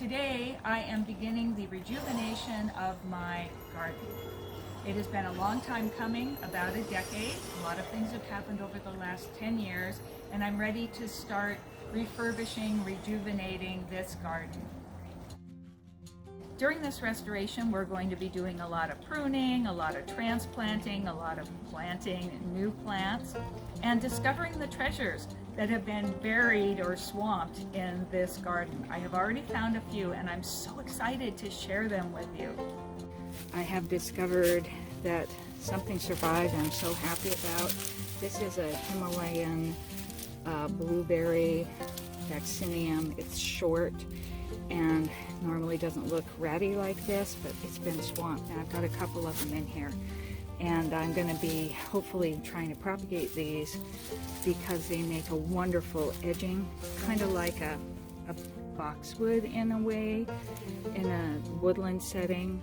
Today I am beginning the rejuvenation of my garden. It has been a long time coming, about a decade. A lot of things have happened over the last 10 years, and I'm ready to start refurbishing, rejuvenating this garden. During this restoration, we're going to be doing a lot of pruning, a lot of transplanting, a lot of planting new plants, and discovering the treasures that have been buried or swamped in this garden. I have already found a few, and I'm so excited to share them with you. I have discovered that something survived I'm so happy about. This is a Himalayan blueberry vaccinium. It's short and normally doesn't look ratty like this, but it's been swamped. And I've got a couple of them in here. And I'm going to be hopefully trying to propagate these because they make a wonderful edging, kind of like a boxwood in a way, in a woodland setting.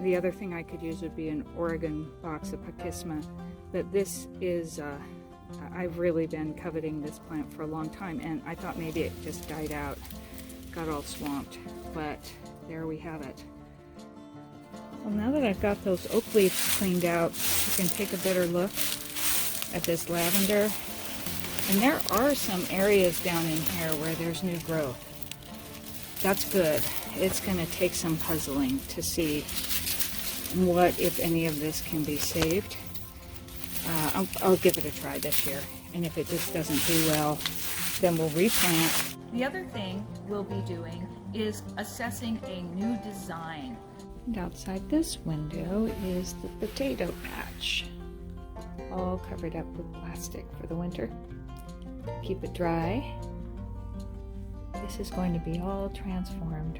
The other thing I could use would be an Oregon box of Pachycma, but this is, I've really been coveting this plant for a long time, and I thought maybe it just died out, got all swamped, but there we have it. Well, now that I've got those oak leaves cleaned out, you can take a better look at this lavender. And there are some areas down in here where there's new growth. That's good. It's going to take some puzzling to see what, if any, of this can be saved. I'll give it a try this year. And if it just doesn't do well, then we'll replant. The other thing we'll be doing is assessing a new design. And outside this window is the potato patch, all covered up with plastic for the winter. Keep it dry. This is going to be all transformed.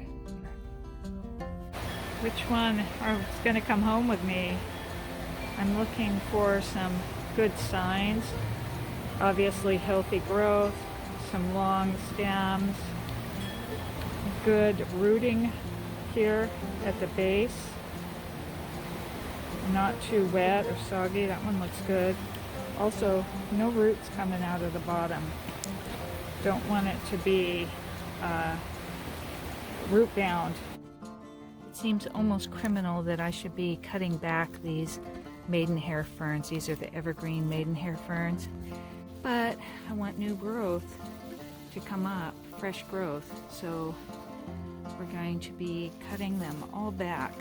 Which one is going to come home with me? I'm looking for some good signs. Obviously healthy growth, some long stems, good rooting here at the base, not too wet or soggy. That one looks good. Also, no roots coming out of the bottom. Don't want it to be root bound. It seems almost criminal that I should be cutting back these maidenhair ferns. These are the evergreen maidenhair ferns, but I want new growth to come up, fresh growth, so we're going to be cutting them all back.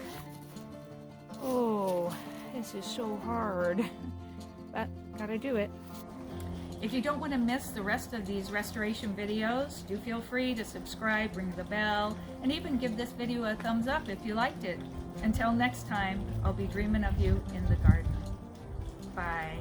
Oh, this is so hard, but gotta do it. If you don't want to miss the rest of these restoration videos, do feel free to subscribe, ring the bell, and even give this video a thumbs up if you liked it. Until next time, I'll be dreaming of you in the garden. Bye.